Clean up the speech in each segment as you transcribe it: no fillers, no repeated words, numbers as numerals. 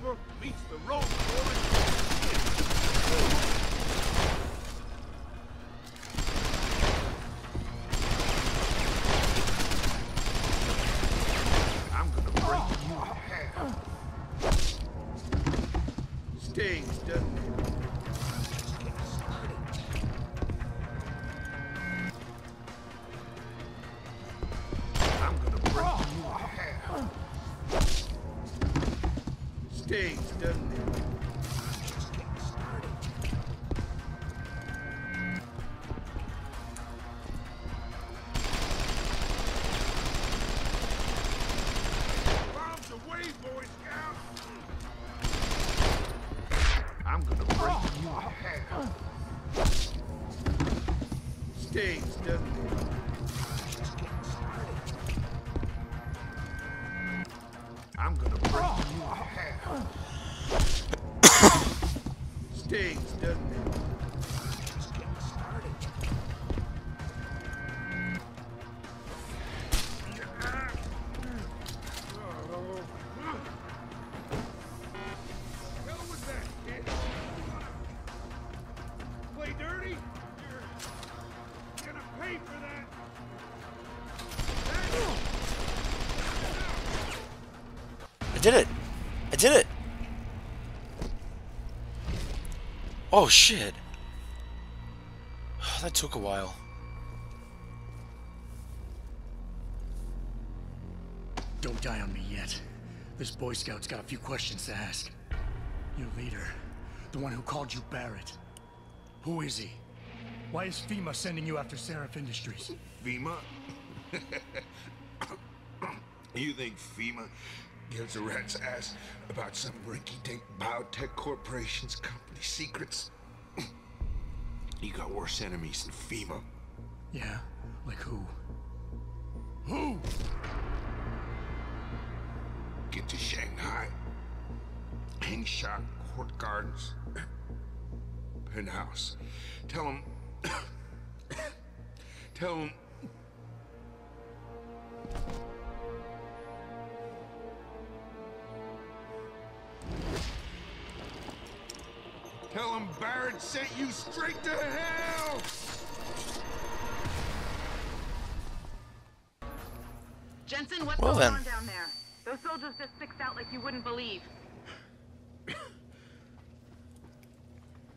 rubber meets the road, boys. I'm gonna break you in half. Stings, doesn't it? I'm gonna break you in half. Stings, doesn't it? Bombs away, Boy Scout! I'm gonna break you in half. Stings, doesn't it? I'm gonna break you in half. Stings, doesn't it? Just getting started. Hell with that, kid. Play dirty? You're gonna pay for that. I did it! I did it! Oh shit! That took a while. Don't die on me yet. This Boy Scout's got a few questions to ask. Your leader, the one who called you Barrett. Who is he? Why is FEMA sending you after Seraph Industries? FEMA? You think FEMA gives a rat's ass about some rinky-dink biotech corporation's company secrets? You got worse enemies than FEMA. Yeah? Like who? Who? Get to Shanghai. Hang shot, Court Gardens. Penthouse. Tell him... Tell him... Tell him Barrett sent you straight to hell! Jensen, what's Well, going then. on down there? Those soldiers just sticks out like you wouldn't believe.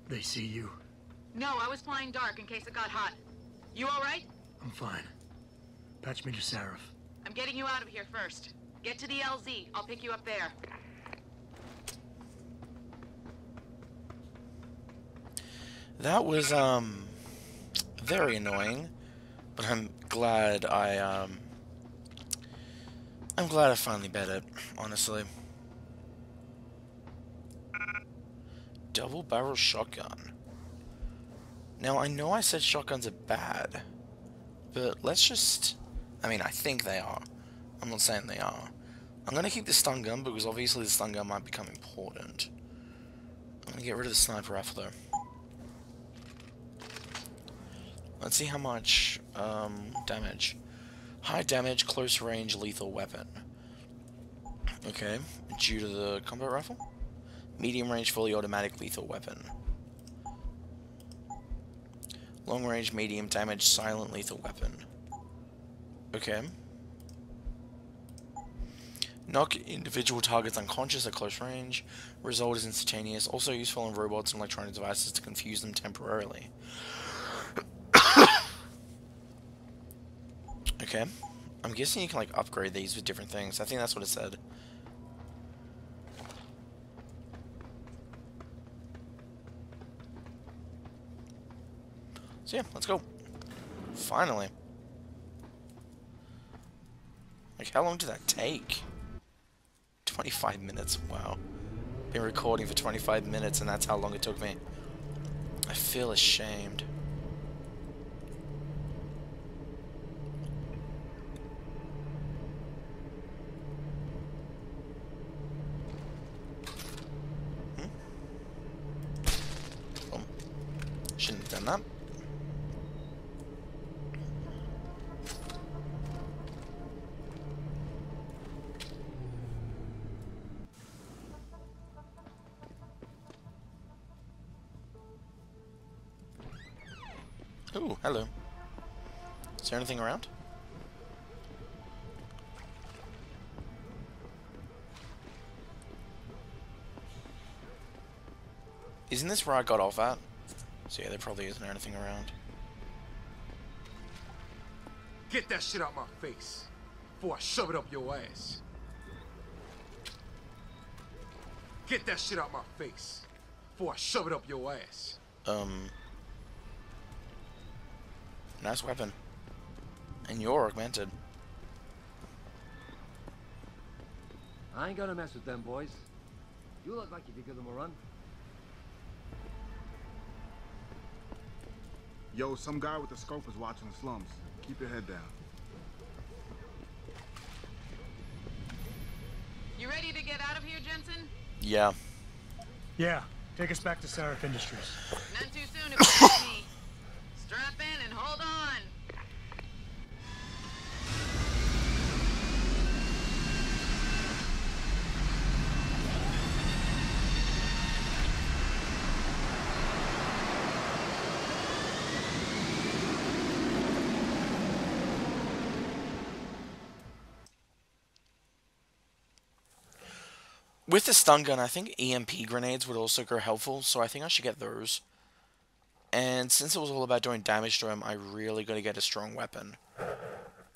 They see you. No, I was flying dark in case it got hot. You all right? I'm fine. Patch me to Seraph. I'm getting you out of here first. Get to the LZ. I'll pick you up there. That was, very annoying. But I'm glad I finally bet it, honestly. Double barrel shotgun. Now, I know I said shotguns are bad, but let's just... I mean, I think they are. I'm not saying they are. I'm gonna keep the stun gun, because obviously the stun gun might become important. I'm gonna get rid of the sniper rifle, though. Let's see how much, damage. High damage, close range, lethal weapon. Okay, due to the combat rifle. Medium range, fully automatic, lethal weapon. Long range, medium damage, silent, lethal weapon. Okay. Knock individual targets unconscious at close range. Result is instantaneous. Also useful in robots and electronic devices to confuse them temporarily. Okay. I'm guessing you can, like, upgrade these with different things. I think that's what it said. So yeah, let's go. Finally. Like, how long did that take? 25 minutes, wow. Been recording for 25 minutes and that's how long it took me. I feel ashamed. Oh. Shouldn't have done that. Ooh, hello. Is there anything around? Isn't this where I got off at? So yeah, there probably isn't anything around. Get that shit out my face before I shove it up your ass. Get that shit out my face before I shove it up your ass. Nice weapon. And you're augmented. I ain't gonna mess with them boys. You look like you could give them a run. Yo, some guy with a scope is watching the slums. Keep your head down. You ready to get out of here, Jensen? Yeah. Yeah, take us back to Sarif Industries. None too soon if you ask me. Strap in and hold on. With the stun gun, I think EMP grenades would also go helpful, so I think I should get those. And since it was all about doing damage to him, I really got to get a strong weapon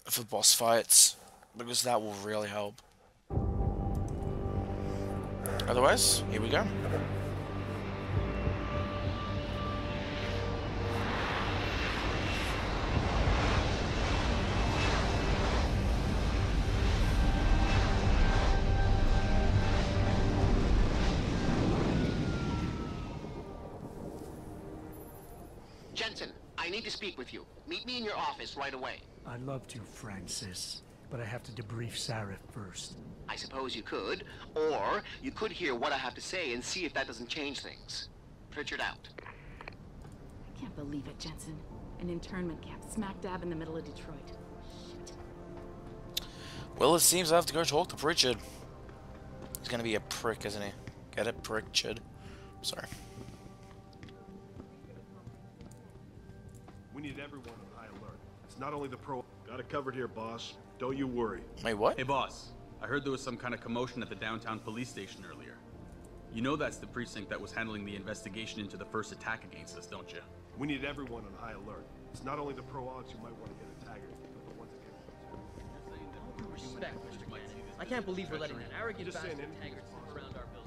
for boss fights, because that will really help. Otherwise, here we go. Jensen, I need to speak with you. Meet me in your office right away. I'd love to, Francis, but I have to debrief Sarif first. I suppose you could, or you could hear what I have to say and see if that doesn't change things. Pritchard out. I can't believe it, Jensen. An internment camp smack dab in the middle of Detroit. Shit. Well, it seems I have to go talk to Pritchard. He's gonna be a prick, isn't he? Get it, Pritchard? Sorry. We need everyone on high alert. It's not only the pro. Got it covered here, boss. Don't you worry. Wait, what? Hey, boss. I heard there was some kind of commotion at the downtown police station earlier. You know that's the precinct that was handling the investigation into the first attack against us, don't you? We need everyone on high alert. It's not only the pro-ogs who might want to get attacked, but the ones that get... Respect, Mr. Kennedy. I can't believe we're letting that arrogant bastard Taggart sit around our building.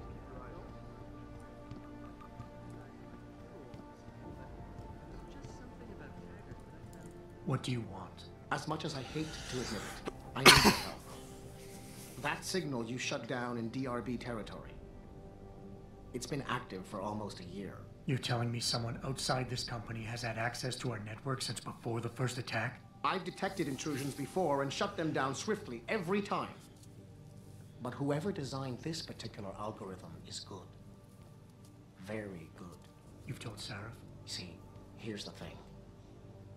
What do you want? As much as I hate to admit it, I need your help. That signal you shut down in DRB territory. It's been active for almost a year. You're telling me someone outside this company has had access to our network since before the first attack? I've detected intrusions before and shut them down swiftly every time. But whoever designed this particular algorithm is good. Very good. You've told Sarif? See, here's the thing.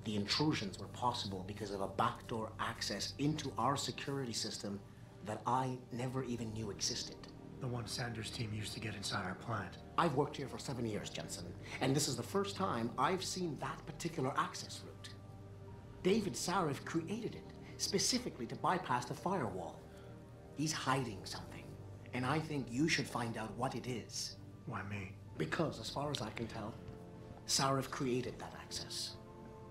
The intrusions were possible because of a backdoor access into our security system that I never even knew existed. The one Sanders' team used to get inside our plant. I've worked here for 7 years, Jensen, and this is the first time I've seen that particular access route. David Sarif created it specifically to bypass the firewall. He's hiding something, and I think you should find out what it is. Why me? Because, as far as I can tell, Sarif created that access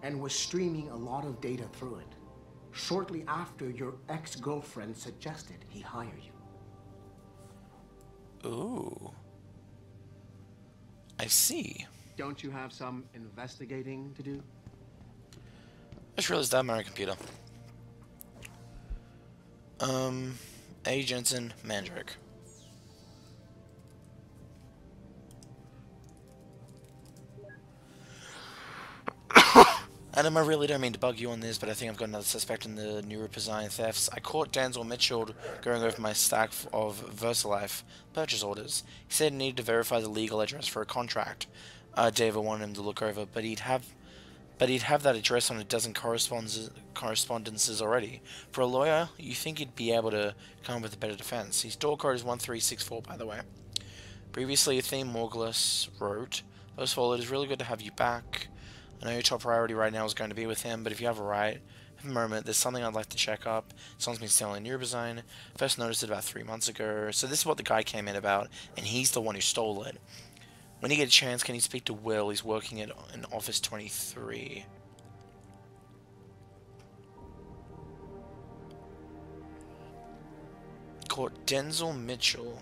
and was streaming a lot of data through it shortly after your ex-girlfriend suggested he hire you. Ooh. I see. Don't you have some investigating to do? I just realized I have my own computer. A. Jensen, Mandrake. Adam, I really don't mean to bug you on this, but I think I've got another suspect in the new design thefts. I caught Denzel Mitchell going over my stack of VersaLife purchase orders. He said he needed to verify the legal address for a contract David wanted him to look over, but he'd have that address on a dozen correspondences already. For a lawyer, you think he'd be able to come up with a better defense. His door code is 1364, by the way. Previously, Theme Morgulus wrote, "Those followed, it is really good to have you back. I know your top priority right now is going to be with him, but if you have a moment, there's something I'd like to check up. Someone's been stealing neurobizyme. First noticed it about 3 months ago. So this is what the guy came in about, and he's the one who stole it. When you get a chance, can you speak to Will? He's working in Office 23. Caught Denzel Mitchell.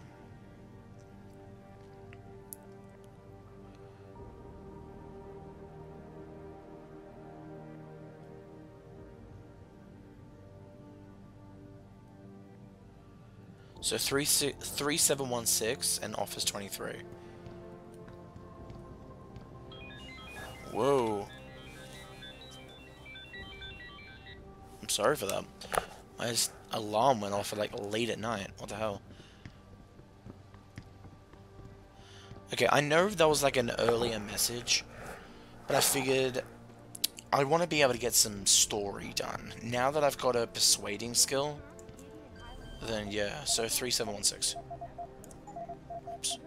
So 3716 and Office 23. Whoa. I'm sorry for that. My alarm went off at like late at night. What the hell? Okay, I know that was like an earlier message, but I figured I want to be able to get some story done. Now that I've got a persuading skill, then yeah, so 3716. Oops.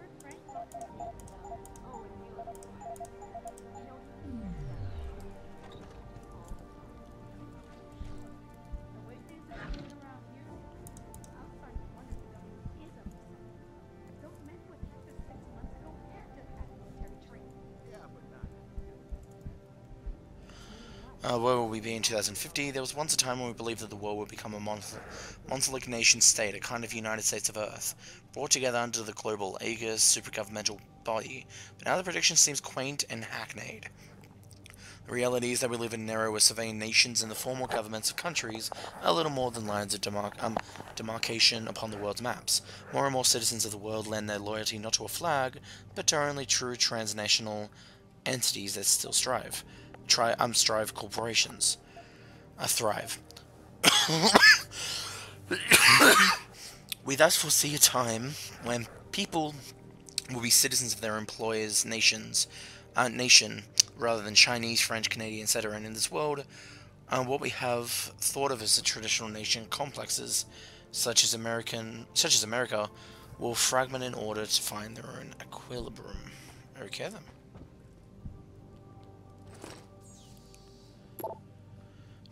Where will we be in 2050? There was once a time when we believed that the world would become a monolithic nation state, a kind of United States of Earth, brought together under the global Aegis supergovernmental body, but now the prediction seems quaint and hackneyed. The reality is that we live in an era where surveying nations and the formal governments of countries are little more than lines of demarcation upon the world's maps. More and more citizens of the world lend their loyalty not to a flag, but to only true transnational entities that still strive corporations. Thrive. We thus foresee a time when people will be citizens of their employers' nation, rather than Chinese, French, Canadian, etc. And in this world, what we have thought of as the traditional nation complexes, such as America, will fragment in order to find their own equilibrium. Okay then.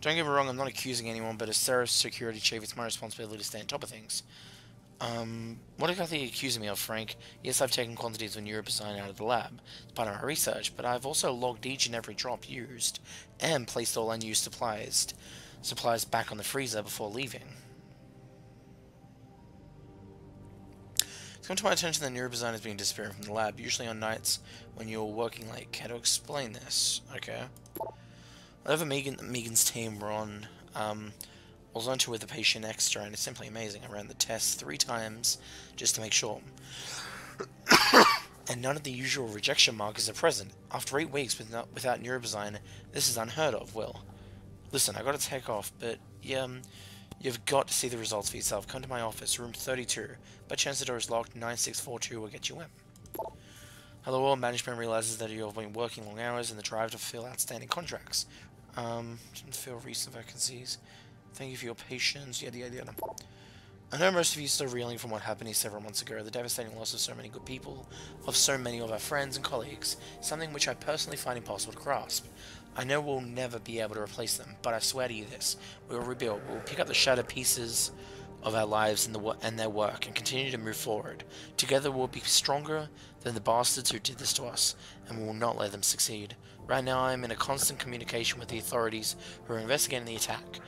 Don't get me wrong, I'm not accusing anyone, but as Serif's security chief, it's my responsibility to stay on top of things. What exactly are you accusing me of, Frank? Yes, I've taken quantities of neurobizyme out of the lab. It's part of my research, but I've also logged each and every drop used, and placed all unused supplies back on the freezer before leaving. It's come to my attention that neurobizyme has been disappearing from the lab, usually on nights when you're working late. Care to explain this? Okay. Whatever Megan's team were on, was onto with the patient extra, and it's simply amazing. I ran the tests 3 times just to make sure. And none of the usual rejection markers are present. After 8 weeks without neurobizyme, this is unheard of, Will. Listen, I gotta take off, but you've got to see the results for yourself. Come to my office, room 32. By chance the door is locked, 9642 will get you in. Hello, all. Management realizes that you have been working long hours and the drive to fulfill outstanding contracts. Didn't fill recent vacancies. Thank you for your patience. Yada yada yada. I know most of you are still reeling from what happened here several months ago. The devastating loss of so many good people, of so many of our friends and colleagues, something which I personally find impossible to grasp. I know we'll never be able to replace them, but I swear to you this: we will rebuild. We will pick up the shattered pieces of our lives and their work, and continue to move forward. Together we'll be stronger than the bastards who did this to us, and we will not let them succeed. Right now I am in a constant communication with the authorities who are investigating the attack.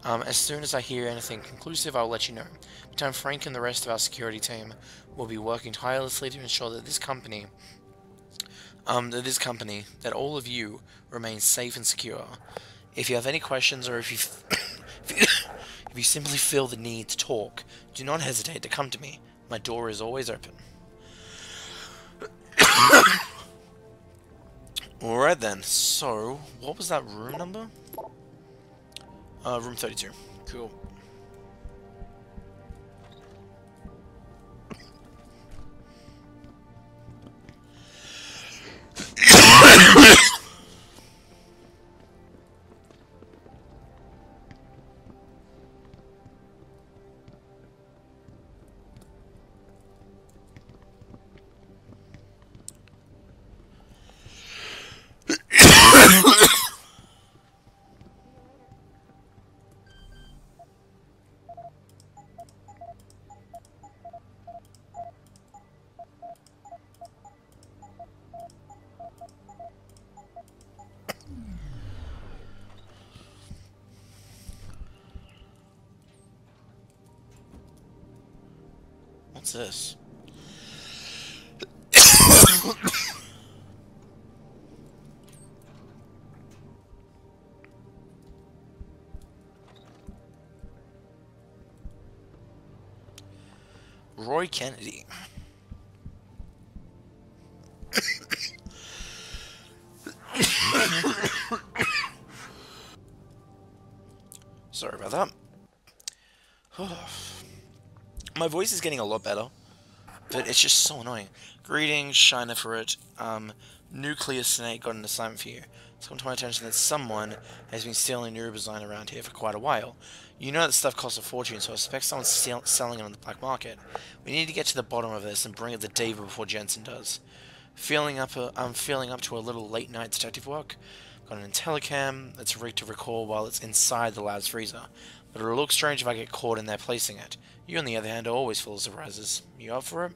As soon as I hear anything conclusive, I'll let you know. Meantime, Frank and the rest of our security team will be working tirelessly to ensure that this company, that all of you remain safe and secure. If you have any questions, or if you simply feel the need to talk, do not hesitate to come to me. My door is always open. Alright then, so, what was that room number? Room 32. Cool. What's this? Roy Kennedy. Sorry about that. My voice is getting a lot better, but it's just so annoying. Greetings, Shiner for it. Nuclear Snake got an assignment for you. It's come to my attention that someone has been stealing neurodesign around here for quite a while. You know that stuff costs a fortune, so I suspect someone's selling it on the black market. We need to get to the bottom of this and bring it to David before Jensen does. I'm feeling up to a little late-night detective work. Got an IntelliCam that's rigged to record while it's inside the lab's freezer. But it'll look strange if I get caught in there placing it. You, on the other hand, are always full of surprises. You up for it?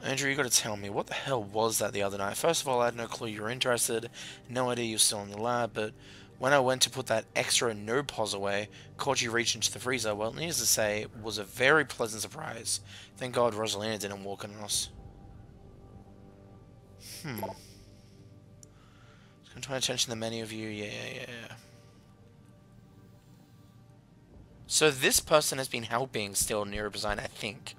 Andrew, you gotta tell me, what the hell was that the other night? First of all, I had no clue you were interested, no idea you were still in the lab, but when I went to put that extra node pause away, caught you reach into the freezer, well, needless to say, it was a very pleasant surprise. Thank God Rosalina didn't walk on us. It's come to my attention that many of you, yeah. So this person has been helping steal neurodesign, I think.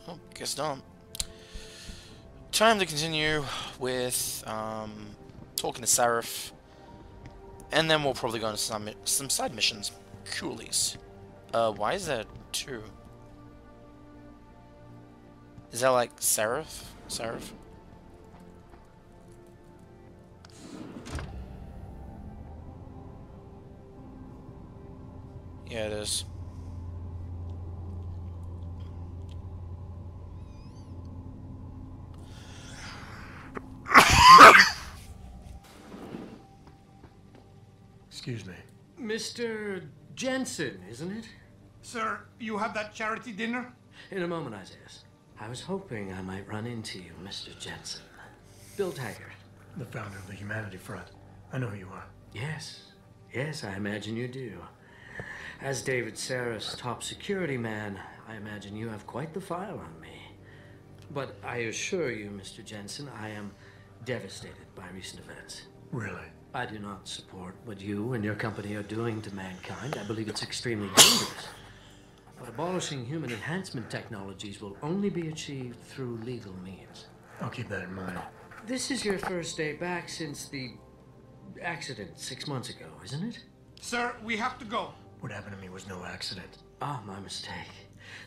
Oh, guess not. Time to continue with talking to Sarif, and then we'll probably go into some side missions. Coolies. Why is there 2? Is that like Sarif? Sarif? Yeah, it is. Excuse me. Mr. Jensen, isn't it? Sir, you have that charity dinner? In a moment, Isaiah. I was hoping I might run into you, Mr. Jensen. Bill Taggart. The founder of the Humanity Front. I know who you are. Yes. Yes, I imagine you do. As David Sarah's top security man, I imagine you have quite the file on me. But I assure you, Mr. Jensen, I am devastated by recent events. Really? I do not support what you and your company are doing to mankind. I believe it's extremely dangerous. But abolishing human enhancement technologies will only be achieved through legal means. I'll keep that in mind. This is your first day back since the accident 6 months ago, isn't it? Sir, we have to go. What happened to me was no accident. Ah, my mistake.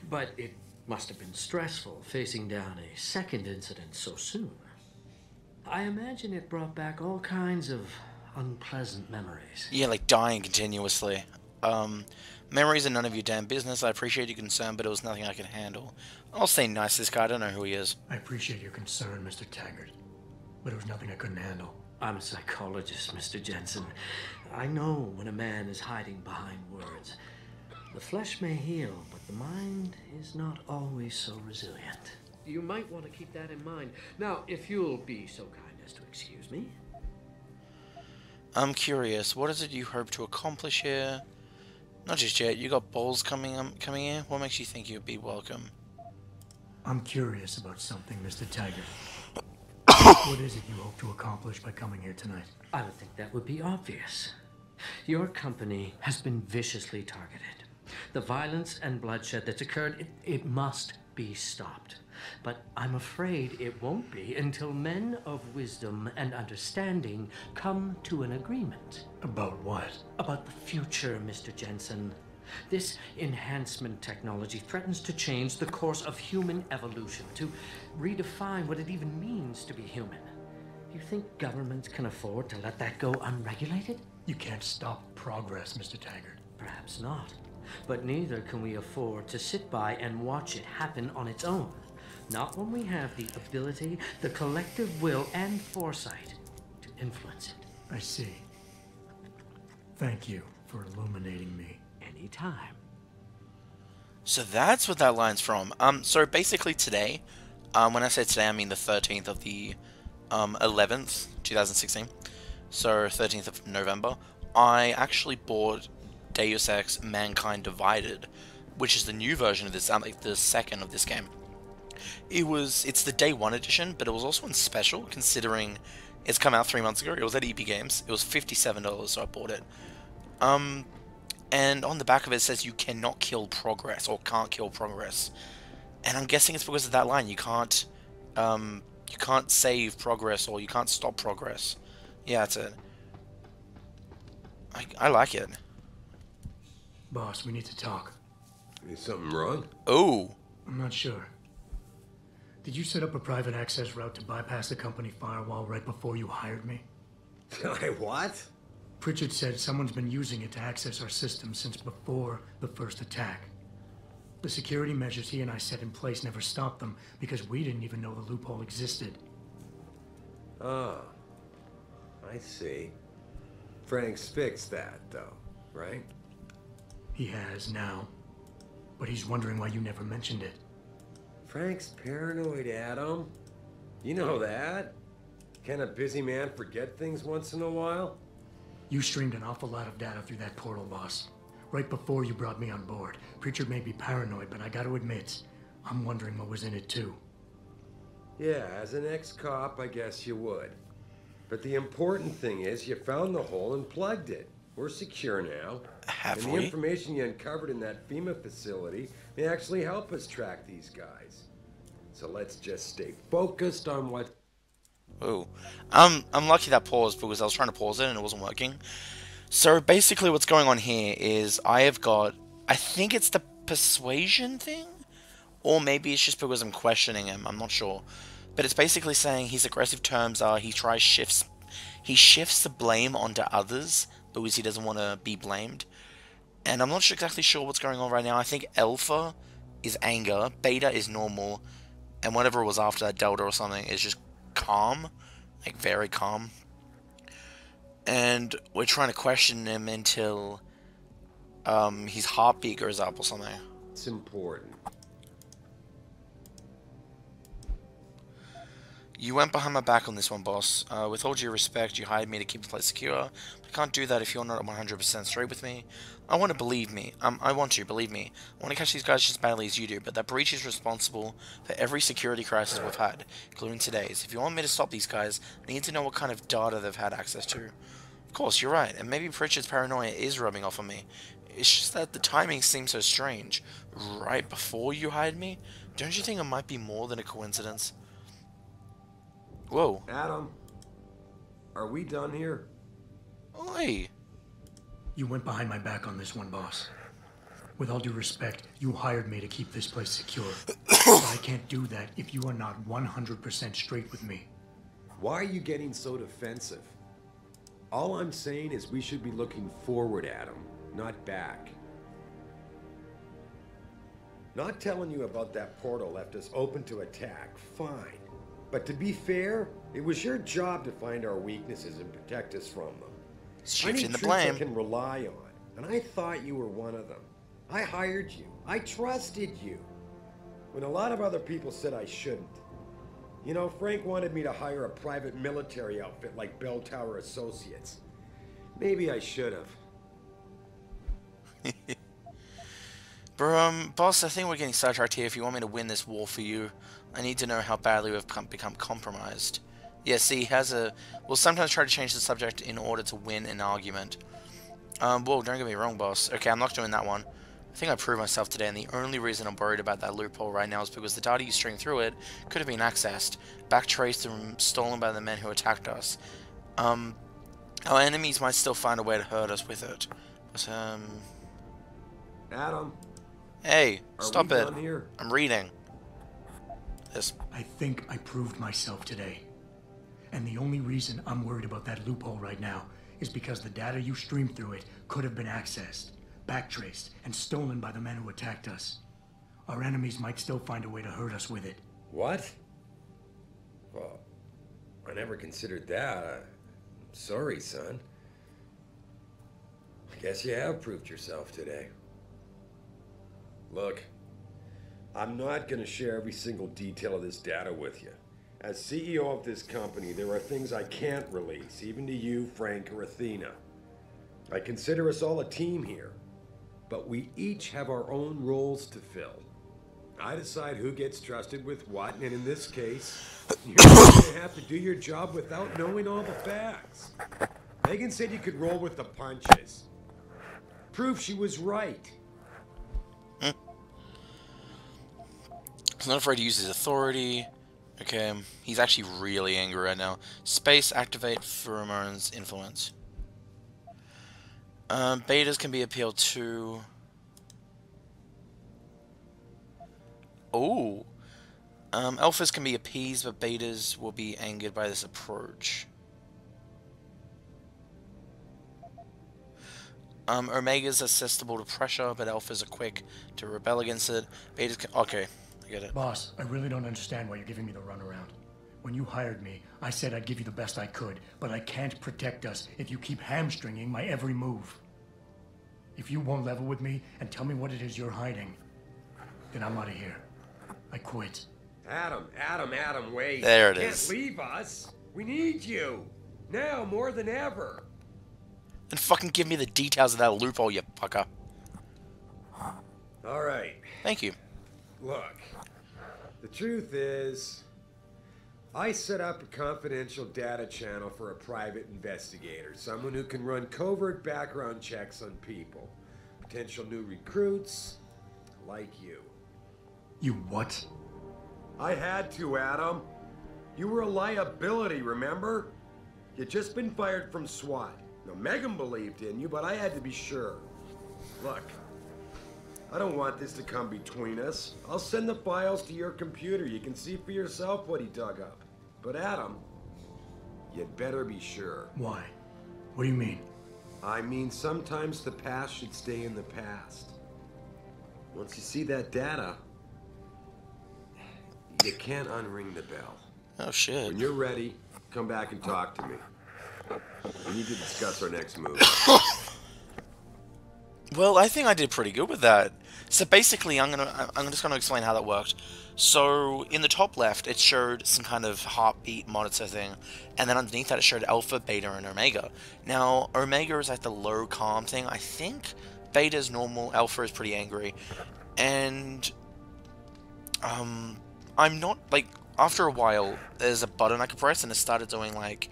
But it must have been stressful facing down a second incident so soon. I imagine it brought back all kinds of unpleasant memories. Yeah, like dying continuously. Memories are none of your damn business. I appreciate your concern, but it was nothing I could handle. I'll say nice to this guy. I don't know who he is. I appreciate your concern, Mr. Taggart, but it was nothing I couldn't handle. I'm a psychologist, Mr. Jensen. I know when a man is hiding behind words. The flesh may heal, but the mind is not always so resilient. You might want to keep that in mind. Now, if you'll be so kind as to excuse me. I'm curious, what is it you hope to accomplish here? Not just yet, you got balls coming in? What makes you think you'd be welcome? I'm curious about something, Mr. Taggart. What is it you hope to accomplish by coming here tonight? I would think that would be obvious. Your company has been viciously targeted. The violence and bloodshed that's occurred, it must be stopped. but I'm afraid it won't be until men of wisdom and understanding come to an agreement. About what? About the future, Mr. Jensen. This enhancement technology threatens to change the course of human evolution, to redefine what it even means to be human. You think governments can afford to let that go unregulated? You can't stop progress, Mr. Taggart. Perhaps not. But neither can we afford to sit by and watch it happen on its own. Not when we have the ability, the collective will, and foresight to influence it. I see. Thank you for illuminating me. Anytime. So that's what that line's from. So basically today, when I say today, I mean the 13th of the 11th, 2016. So 13th of November, I actually bought Deus Ex Mankind Divided, which is the new version of this, like the second of this game. It's the day one edition, but it was also on special, considering it's come out 3 months ago. It was at EP Games. It was $57, so I bought it. And on the back of it says you cannot kill progress, or can't kill progress. And I'm guessing it's because of that line. You can't save progress, or you can't stop progress. Yeah, that's it. I like it. Boss, we need to talk. Is something wrong? Oh. I'm not sure. Did you set up a private access route to bypass the company firewall right before you hired me? What? Pritchard said someone's been using it to access our system since before the first attack. The security measures he and I set in place never stopped them because we didn't even know the loophole existed. Oh. I see. Frank's fixed that, though, right? He has now. But he's wondering why you never mentioned it. Frank's paranoid, Adam. You know that. Can a busy man forget things once in a while? You streamed an awful lot of data through that portal, boss. Right before you brought me on board. Pritchard may be paranoid, but I gotta admit, I'm wondering what was in it too. Yeah, as an ex-cop, I guess you would. But the important thing is you found the hole and plugged it. We're secure now. Have and we? the information you uncovered in that FEMA facility may actually help us track these guys. So let's just stay focused on what... Oh. I'm lucky that paused because I was trying to pause it and it wasn't working. So basically what's going on here is I have got... I think it's the persuasion thing? Or maybe it's just because I'm questioning him. I'm not sure. But it's basically saying his aggressive terms are he shifts the blame onto others because he doesn't want to be blamed. And I'm not exactly sure what's going on right now. I think alpha is anger, beta is normal, and whatever was after that, delta or something, is just calm. Like, very calm. And we're trying to question him until his heartbeat goes up or something. It's important. You went behind my back on this one, boss. With all due respect, you hired me to keep the place secure. I can't do that if you're not 100% straight with me. I want to believe me. I want to, believe me. I want to catch these guys just as badly as you do, but that breach is responsible for every security crisis we've had, including today's. If you want me to stop these guys, I need to know what kind of data they've had access to. Of course, you're right, and maybe Pritchard's paranoia is rubbing off on me. It's just that the timing seems so strange. Right before you hired me? Don't you think it might be more than a coincidence? Whoa. Adam, are we done here? Oi. You went behind my back on this one, boss. With all due respect, you hired me to keep this place secure. But I can't do that if you are not 100% straight with me. Why are you getting so defensive? All I'm saying is we should be looking forward, Adam, not back. Not telling you about that portal left us open to attack, fine. But to be fair, it was your job to find our weaknesses and protect us from them. Shifting the troops blame. I can rely on, and I thought you were one of them. I hired you. I trusted you. When a lot of other people said I shouldn't. You know, Frank wanted me to hire a private military outfit like Bell Tower Associates. Maybe I should have. Bro, boss, I think we're getting sidetracked here. If you want me to win this war for you, I need to know how badly we've become compromised. Yeah, see, he has a... We'll sometimes try to change the subject in order to win an argument. Whoa, don't get me wrong, boss. Okay, I'm not doing that one. I think I proved myself today, and the only reason I'm worried about that loophole right now is because the data you string through it could have been accessed, backtraced, and stolen by the men who attacked us. Our enemies might still find a way to hurt us with it. But, Adam. Hey, stop it. Done here? I'm reading. This. I think I proved myself today. And the only reason I'm worried about that loophole right now is because the data you streamed through it could have been accessed, backtraced, and stolen by the men who attacked us. Our enemies might still find a way to hurt us with it. What? Well, I never considered that. I'm sorry, son. I guess you have proved yourself today. Look, I'm not going to share every single detail of this data with you. As CEO of this company, there are things I can't release, even to you, Frank, or Athena. I consider us all a team here, but we each have our own roles to fill. I decide who gets trusted with what, and in this case, you're going to have to do your job without knowing all the facts. Megan said you could roll with the punches. Proof she was right. He's not afraid to use his authority. Okay, he's actually really angry right now. Space, activate pheromones, influence. Betas can be appealed to. Oh. Alphas can be appeased, but betas will be angered by this approach. Omegas are susceptible to pressure, but alphas are quick to rebel against it. Betas can... Okay, I get it. Boss, I really don't understand why you're giving me the runaround. When you hired me, I said I'd give you the best I could, but I can't protect us if you keep hamstringing my every move. If you won't level with me and tell me what it is you're hiding, then I'm out of here. I quit. Adam, wait. There it you is. Can't leave us. We need you. Now more than ever. Then fucking give me the details of that loophole, you fucker. All right. Thank you. Look, the truth is, I set up a confidential data channel for a private investigator, someone who can run covert background checks on people, potential new recruits, like you. You what? I had to, Adam. You were a liability, remember? You'd just been fired from SWAT. Now, Megan believed in you, but I had to be sure. Look, I don't want this to come between us. I'll send the files to your computer. You can see for yourself what he dug up. But Adam, you'd better be sure. Why? What do you mean? I mean, sometimes the past should stay in the past. Once you see that data, you can't unring the bell. Oh, shit. When you're ready, come back and talk to me. We need to discuss our next move. Well, I think I did pretty good with that. So basically, I'm just gonna explain how that worked. So in the top left, it showed some kind of heartbeat monitor thing, and then underneath that, it showed alpha, beta, and omega. Now, omega is like the low calm thing. I think beta is normal, alpha is pretty angry, and I'm not like after a while, there's a button I could press, and it started doing like.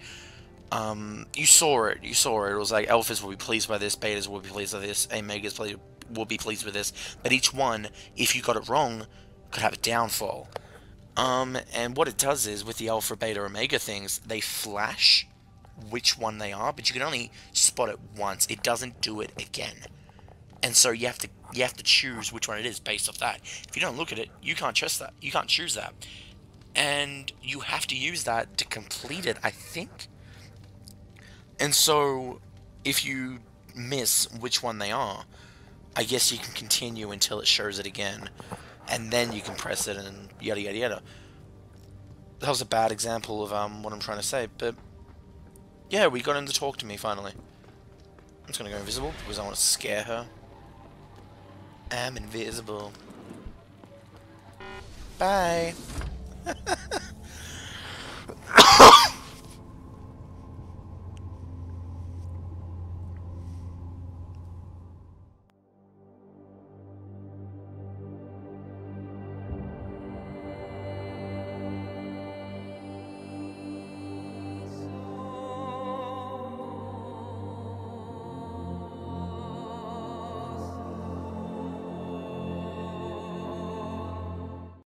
You saw it. It was like alphas will be pleased by this, betas will be pleased with this, omegas will be pleased with this. But each one, if you got it wrong, could have a downfall. And what it does is with the alpha, beta, omega things, they flash which one they are, but you can only spot it once. It doesn't do it again. And so you have to choose which one it is based off that. If you don't look at it, you can't trust that. You can't choose that. And you have to use that to complete it, I think. And so, if you miss which one they are, I guess you can continue until it shows it again, and then you can press it and yada yada yada. That was a bad example of what I'm trying to say, but yeah, we got him to talk to me finally. I'm just gonna go invisible because I want to scare her. I'm invisible. Bye.